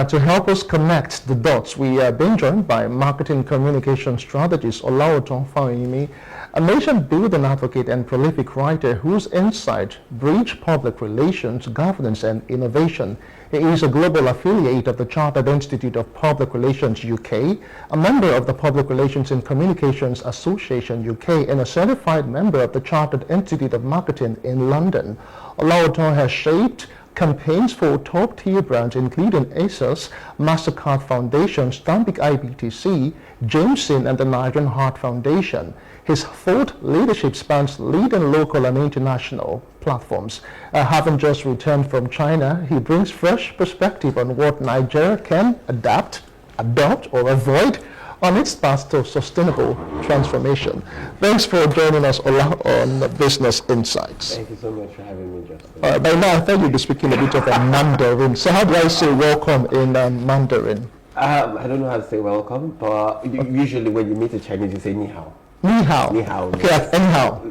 to help us connect the dots, we are being joined by marketing communication strategist Olaotan Fawehinmi, a nation-building advocate and prolific writer whose insight bridge public relations, governance, and innovation. He is a global affiliate of the Chartered Institute of Public Relations UK, a member of the Public Relations and Communications Association UK, and a certified member of the Chartered Institute of Marketing in London. Olaotan has shaped campaigns for top-tier brands including ASOS, MasterCard Foundation, Stanbic IBTC, Jameson, and the Nigerian Heart Foundation. His thought leadership spans leading local and international platforms. Having just returned from China, he brings fresh perspective on what Nigeria can adapt, adopt, or avoid on its path to sustainable transformation. Thanks for joining us, Ola, on Business Insights. Thank you so much for having me, Justin. By now, I thought you'd be speaking a bit of a Mandarin. So how do I say welcome in Mandarin? I don't know how to say welcome, but usually when you meet a Chinese, you say ni hao. Ni hao. Ni hao. Okay, like anyhow.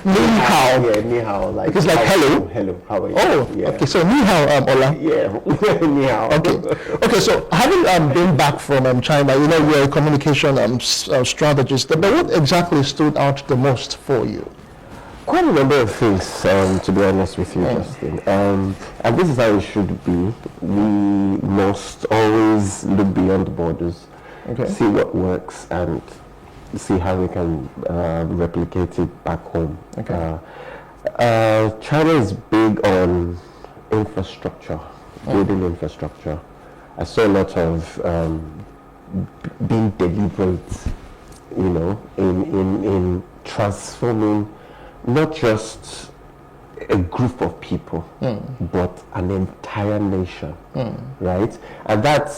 Ni hao. Yeah, ni hao. Like it's like hello. Hello. How are you? Oh, yeah. Okay. So ni hao, Ola. Yeah, ni hao. Okay. So having been back from China, you know, you're a communication strategist. But what exactly stood out the most for you? Quite a number of things, to be honest with you, Justin. And this is how it should be. We must always look beyond the borders. Okay. See what works and see how we can replicate it back home. Okay. China is big on infrastructure, building infrastructure. I saw a lot of being deliberate, you know, in transforming not just a group of people, but an entire nation, right? And that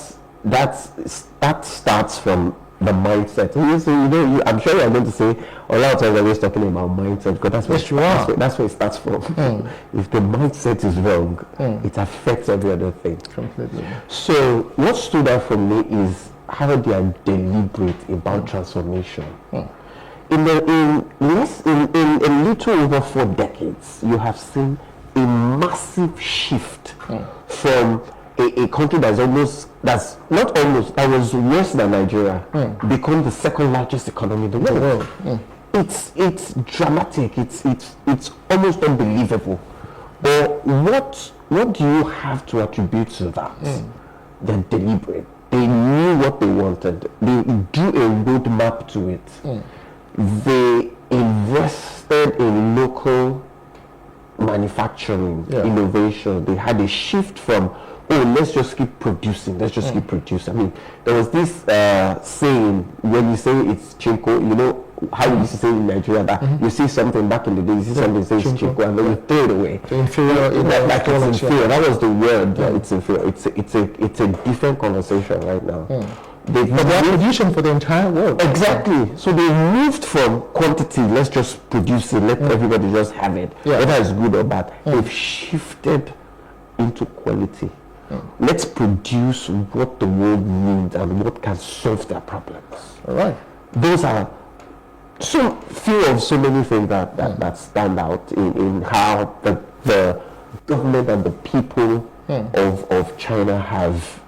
starts from the mindset. I'm sure you're going to say a lot of times always talking about mindset, because that's where it starts from. If the mindset is wrong, it affects every other thing. Completely. So what stood out for me is how they are deliberate about transformation. In a little over 4 decades, you have seen a massive shift from a country that was worse than Nigeria, become the second largest economy in the world. It's dramatic. It's almost unbelievable. But what do you have to attribute to that? They're deliberate. They knew what they wanted. They drew a roadmap to it. They invested in local manufacturing, innovation. They had a shift from, let's just keep producing. Keep producing. I mean, there was this saying, when you say it's chinko, you know how we used to say in Nigeria that you see something back in the day, you see something, say it's chinko, and then you throw it away. The inferior, like it's inferior. That was the word. It's inferior. It's a different conversation right now. But they are producing for the entire world. Exactly. So they moved from quantity, let's just produce it, let everybody just have it, whether it's good or bad. They've shifted into quality. Let's produce what the world needs and what can solve their problems. All right. Those are so many things that stand out in how the government and the people of China have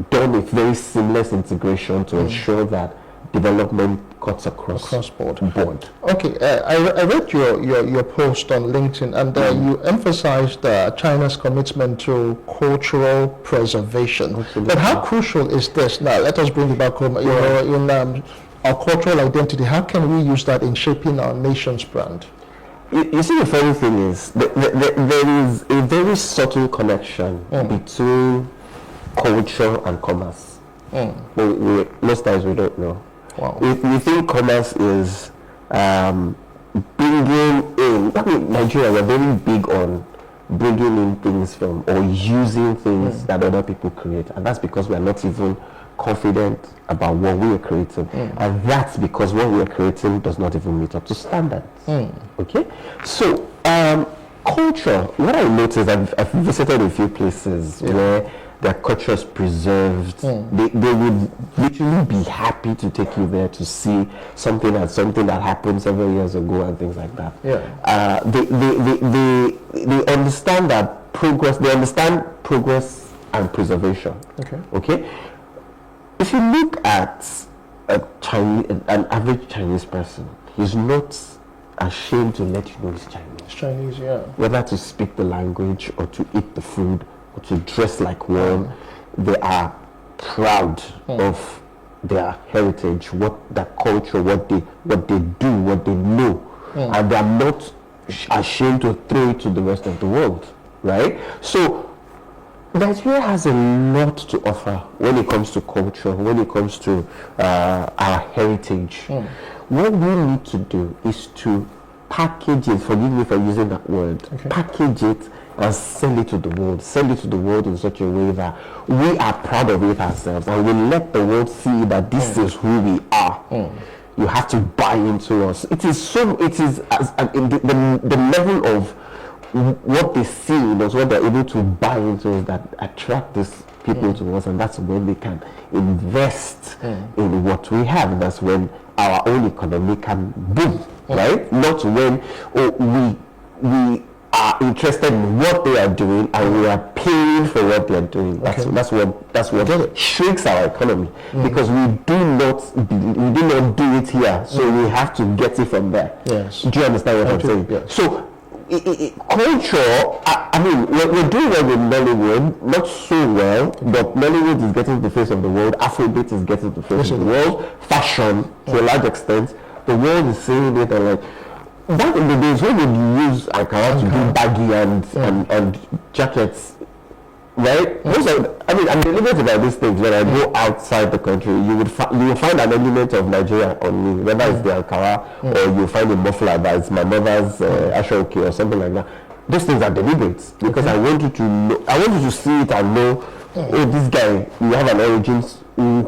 done a very seamless integration to ensure that development cuts across board. Okay, I read your post on LinkedIn, and you emphasized China's commitment to cultural preservation. Absolutely. But how crucial is this? Now, let us bring it back home. In our cultural identity, how can we use that in shaping our nation's brand? You see, the funny thing is, there is a very subtle connection between culture and commerce. Most times we don't know. Wow. We think commerce is bringing in. I mean, Nigeria, we're very big on bringing in things from or using things that other people create, and that's because we are not even confident about what we are creating, and that's because what we are creating does not even meet up to standards. Okay, so culture. What I noticed, I've visited a few places where their culture is preserved. They would literally be happy to take you there to see something that happened several years ago and things like that. They understand that progress. They understand progress and preservation. Okay. If you look at an average Chinese person, he's not ashamed to let you know he's Chinese. Chinese, yeah. Whether to speak the language or to eat the food or to dress like one, they are proud of their heritage, their culture, what they do, what they know, and they are not ashamed to throw it to the rest of the world, right? So Nigeria has a lot to offer when it comes to culture, when it comes to our heritage. What we need to do is to package it, forgive me for using that word, package it and sell it to the world. Sell it to the world in such a way that we are proud of it ourselves and we let the world see that this is who we are. You have to buy into us. It is the level of what they see in us, what they're able to buy into us, that attract these people to us, and that's when we can invest in what we have. That's when our own economy can boom, right? Not when we are interested in what they are doing and we are paying for what they are doing. That's what shrinks our economy, because we do not do it here, so we have to get it from there. Yes. Do you understand what I'm saying? Yes. So culture, I mean, we're doing well with Nollywood, not so well, but Nollywood is getting to the face of the world, Afrobeat is getting to the face of the world, fashion, to a large extent, the world is seeing it, and like, back in the days when we use Ankara to do baggy and jackets, right? I'm deliberate about these things. When I go outside the country, you will find an element of Nigeria on me, whether it's the Ankara or you find a muffler that is my mother's Ashoke or something like that. Those things are deliberate because I want you to know, I want you to see it and know, oh, this guy, you have an origins. Who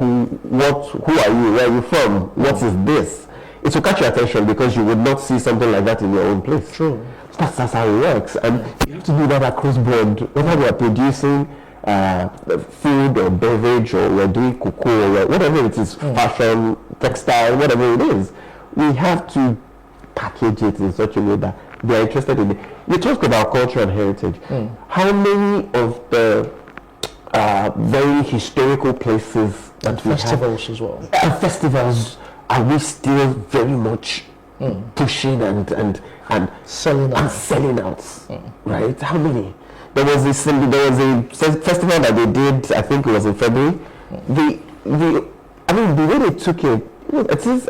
are you? Where are you from? What is this? It will catch your attention because you would not see something like that in your own place. True. That's how it works, and you have to do that across board. Whether we are producing food or beverage, or we're doing cocoa, or whatever it is, fashion, textile, whatever it is, we have to package it in such a way that they are interested in it. You talk about culture and heritage. How many of the very historical places that we festivals have, as well, festivals, are we still very much pushing and selling out? Right? How many? There was a festival that they did, I think it was in February. The way they took it,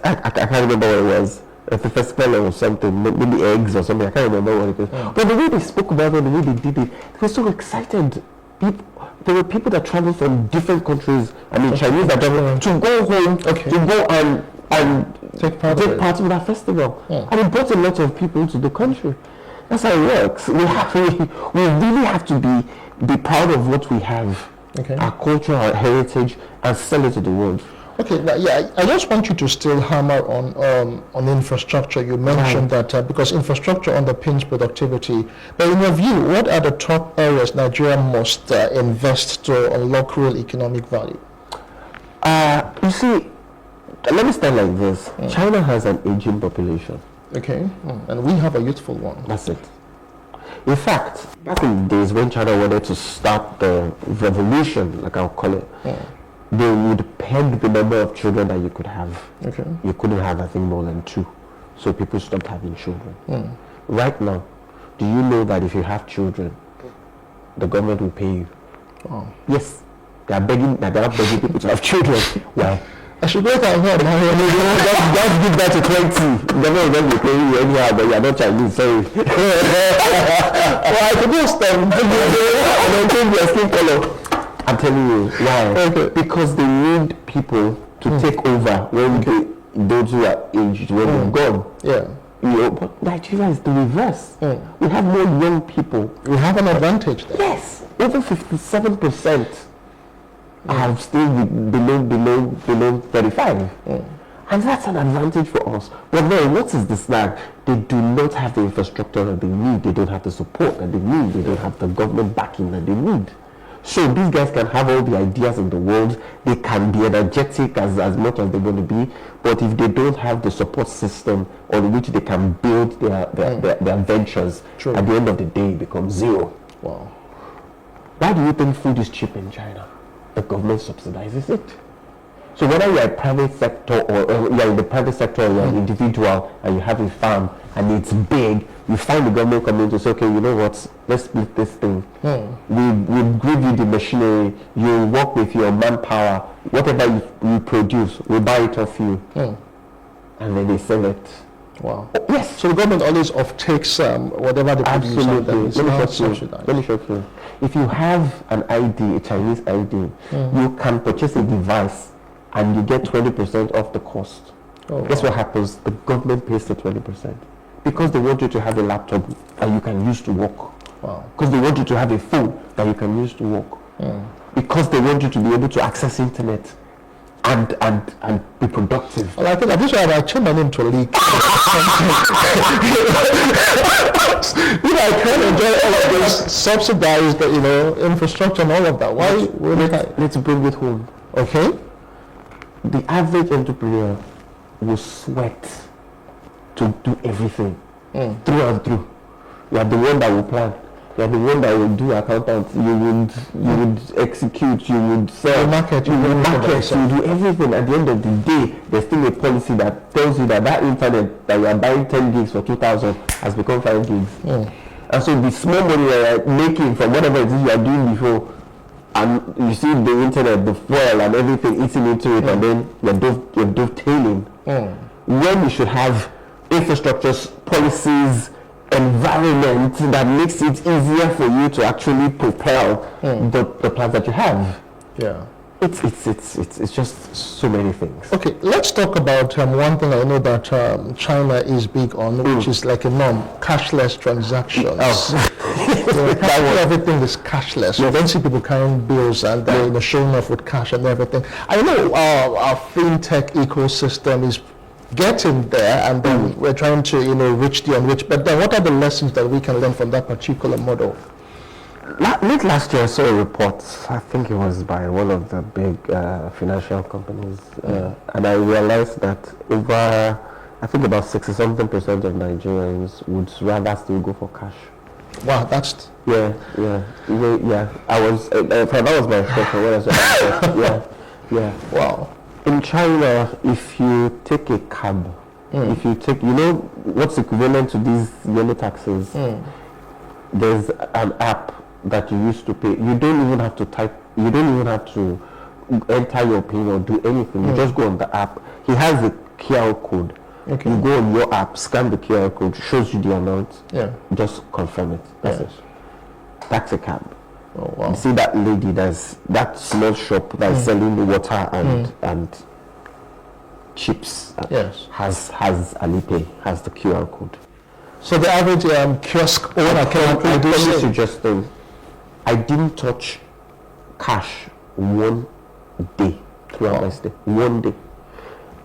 I can't remember what it was. At the festival or something, maybe eggs or something, I can't remember what it is. But the way they spoke about it, the way they did it, they were so excited. There were people that traveled from different countries, Chinese that traveled to go home, to go and take part of that festival. And it brought a lot of people to the country. That's how it works. We really have to be proud of what we have, our culture, our heritage, and sell it to the world. Okay, now, I just want you to still hammer on infrastructure. You mentioned that because infrastructure underpins productivity. But in your view, what are the top areas Nigeria must invest to unlock real economic value? You see, let me start like this. China has an aging population. Okay, and we have a youthful one. That's it. In fact, back in the days when China wanted to start the revolution, like I'll call it, they would peg the number of children that you could have. You couldn't have, I think, more than 2. So people stopped having children. Right now, do you know that if you have children, the government will pay you? Yes. They are begging people to have children. Why? I should go down here. Just give that to 20. The government will pay you anyhow, but you are not Chinese, sorry. I could just and then change your skin color. I'm telling you why. Because they need people to take over when those who are aged, when they're gone. But Nigeria is the reverse. We have more young people. We have an advantage there. Yes, over 57% have still below 35. And that's an advantage for us. But then, what is the snag? They do not have the infrastructure that they need. They don't have the support that they need. They don't have the government backing that they need. So these guys can have all the ideas in the world, they can be energetic as much as they want to be, but if they don't have the support system on which they can build their ventures, at the end of the day it becomes zero. Wow. Why do you think food is cheap in China? The government subsidizes it. So whether you're a private sector or you're in the private sector or you're an individual and you have a farm and it's big, you find the government coming to say, okay, you know what, let's split this thing. We'll give you the machinery, you work with your manpower, whatever you produce, we'll buy it off you. And then they sell it. Wow. Yes. So the government always offtakes whatever they produce. Absolutely. Let me show you. If you have an ID, a Chinese ID, you can purchase a device and you get 20% off the cost. Guess what happens? The government pays the 20%. Because they want you to have a laptop that you can use to work. Wow. Because they want you to have a phone that you can use to work. Because they want you to be able to access internet and be productive. Well, I think this I changed my name to Leak. I can't enjoy all of this subsidized, infrastructure and all of that. Why? Let's bring it home. Okay. The average entrepreneur will sweat to do everything through and through. You are the one that will plan. You are the one that will do accountant. You would execute. You would sell. You market. You do everything. At the end of the day, there's still a policy that tells you that internet that you are buying 10 gigs for 2,000 has become 5 gigs. And so the small money you are making from whatever it is you are doing before, and you see the internet, the fuel and everything eating into it, and then you're dovetailing. When you should have infrastructures, policies, environment that makes it easier for you to actually propel the plans that you have. Yeah. It's just so many things. Okay, let's talk about one thing I know that China is big on, which is like a norm, cashless transactions. Everything is cashless. You don't see people carrying bills and showing off with cash and everything. I know our fintech ecosystem is getting there, and then we're trying to reach the unreached. But then, what are the lessons that we can learn from that particular model? Late last year, I saw a report. I think it was by one of the big financial companies, and I realized that over, I think about 60-something% of Nigerians would rather still go for cash. Wow, that's yeah. I was that was my expression when I said yeah. Wow. In China, if you take a cab, if you take, what's equivalent to these yellow taxis, there's an app that you use to pay. You don't even have to enter your PIN or do anything. You just go on the app. He has a QR code. Okay. You go on your app, scan the QR code, shows you the amount. Yeah. Just confirm it. That's it. That's a cab. Oh, wow. You see that lady, that small shop that's selling the water and chips. Yes. Has Alipay, has the QR code. So the average kiosk owner can do suggesting I didn't touch cash one day throughout my stay. One day.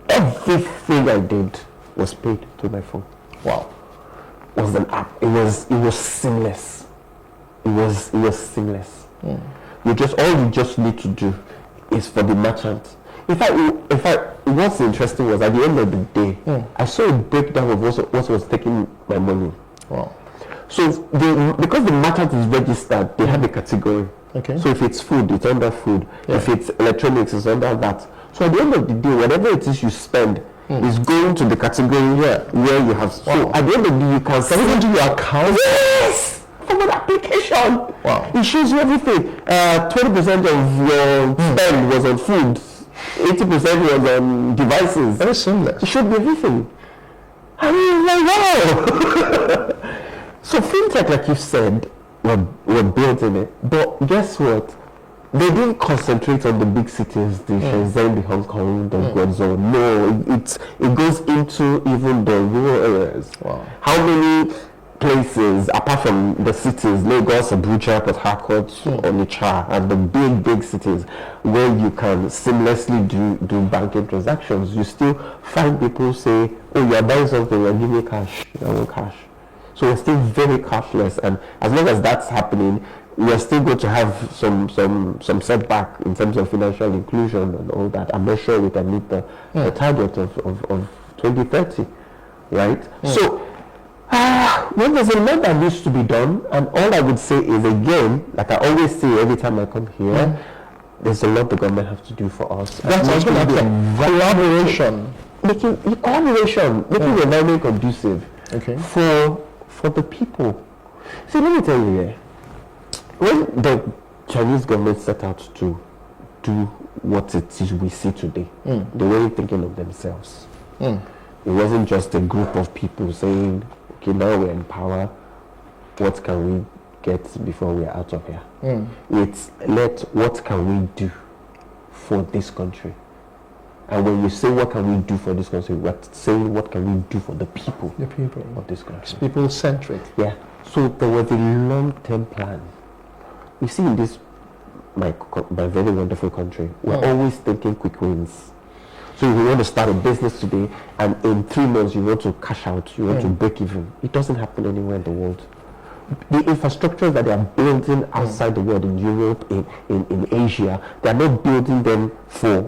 Everything I did was paid through my phone. Wow. It was an app. It was seamless. It was seamless. All you just need to do is for the merchant. In fact, what's interesting was at the end of the day, I saw a breakdown of what was taking my money. Wow. So because the merchant is registered, they have a category. Okay. So if it's food, it's under food. Yeah. If it's electronics, it's under that. So at the end of the day, whatever it is you spend is going to the category where you have. So at the end of the day, you can send it into your account. Yes! From an application. Wow. It shows you everything. 20% of your spend was on food. 80% was on devices. Very seamless. It showed me everything. I mean, like, wow. So fintech, like you said, were built in it. But guess what? They didn't concentrate on the big cities, the Shenzhen, the Hong Kong, the Guangzhou. No, it goes into even the rural areas. Wow. How many places, apart from the cities, Lagos, Abuja, Port Harcourt, Onitsha, and the big cities, where you can seamlessly do banking transactions, you still find people say, oh, you're buying something, and give me cash. I want cash. So we're still very cashless, and as long as that's happening, we're still going to have some setback in terms of financial inclusion and all that. I'm not sure we can meet the target of 2030, right? So Well, there's a lot that needs to be done, and all I would say is, again, like I always say every time I come here, there's a lot the government has to do for us. That's also like collaboration. Making the environment conducive for the people. See, let me tell you here, when the Chinese government set out to do what it is we see today, they weren't thinking of themselves. It wasn't just a group of people saying, okay, now we're in power, what can we get before we're out of here? It's what can we do for this country? And when you say what can we do for this country, we're saying what can we do for the people of this country. It's people-centric. Yeah. So there was a long-term plan. You see, in this my very wonderful country, we're always thinking quick wins. So if you want to start a business today, and in 3 months you want to cash out, you want to break even, it doesn't happen anywhere in the world. The infrastructure that they are building outside the world, in Europe, in Asia, they are not building them for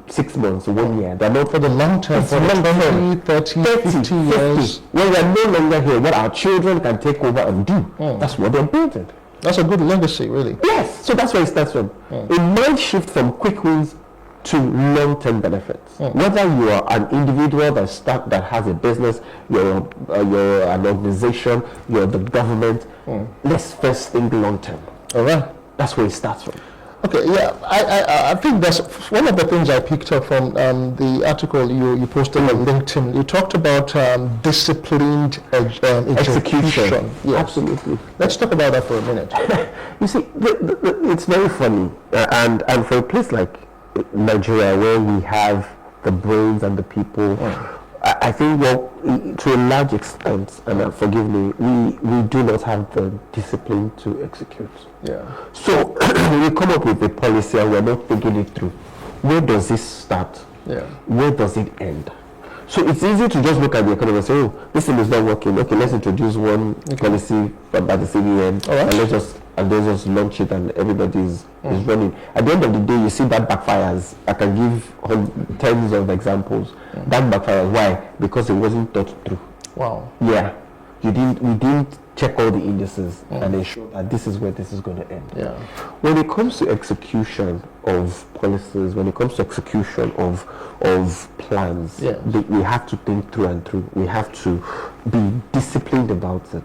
6 months, 1 year. They're not for the long term, for 20, 30, 50 years. When we are no longer here, what our children can take over and do, that's what they're building. That's a good legacy, really. Yes, so that's where it starts from. It might shift from quick wins to long-term benefits. Whether you are an individual that has a business, you're an organization, you're the government, let's first think long-term. All right. That's where it starts from. Okay, yeah, I think that's one of the things I picked up from the article you posted on LinkedIn. You talked about disciplined execution. Yes. Absolutely. Let's talk about that for a minute. You see, it's very funny, and for a place like Nigeria, where we have the brains and the people, I think, well, to a large extent, and forgive me, we do not have the discipline to execute. Yeah. So we come up with a policy and we're not thinking it through. Where does this start? Yeah. Where does it end? So it's easy to just look at the economy and say, oh, this thing is not working. Okay, let's introduce one policy by the CBN, and let's just launch it, and everybody is running. At the end of the day, you see that backfires. I can give tens of examples. That backfires. Why? Because it wasn't thought through. Wow. Yeah. We didn't check all the indices and ensure that this is where this is going to end. Yeah. When it comes to execution of policies, when it comes to execution of plans, we have to think through and through. We have to be disciplined about it.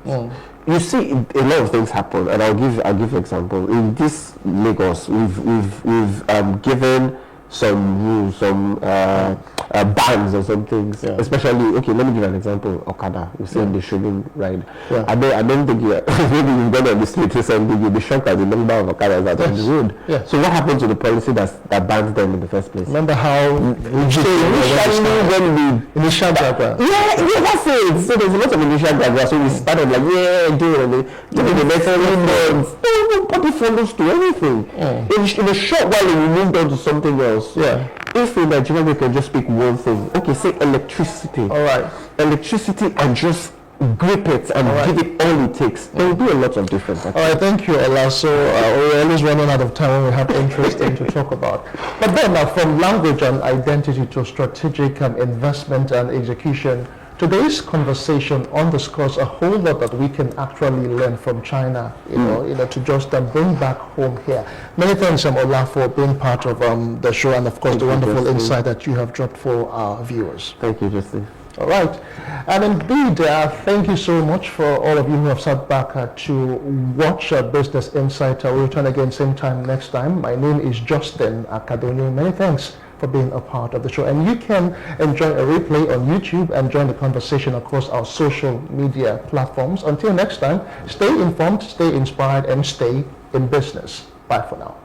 You see, a lot of things happen, and I'll give an example. In this Lagos, we've given some rules, some bans or some things, especially, okay, let me give an example. Okada, you say they shouldn't ride. I don't think maybe you've gone on the street recently, you'll be shocked at the number of Okadas that are on the road. So what happened to the policy that bans them in the first place? Remember how initial diagram. Yeah, that's it. So there's a lot of initial diagram. So we started like, do it, maybe the next 3 months, nobody follows to anything. In a short while, we moved on to something else. Yeah. If in Nigeria we can just pick one thing, okay, say electricity. All right. Electricity, and just grip it and give it all it takes. There will be a lot of difference. Actually. All right, thank you, Ola. So we're always running out of time when we have interesting to talk about. But then from language and identity to strategic investment and execution, today's conversation underscores a whole lot that we can actually learn from China, you know, to just bring back home here. Many thanks, Ola, for being part of the show, and of course the wonderful insight that you have dropped for our viewers. Thank you, Justin. All right. And indeed, thank you so much for all of you who have sat back to watch Business Insight. We'll return again same time next time. My name is Justin Akadoni. Many thanks for being a part of the show. And you can enjoy a replay on YouTube and join the conversation across our social media platforms. Until next time, stay informed, stay inspired, and stay in business. Bye for now.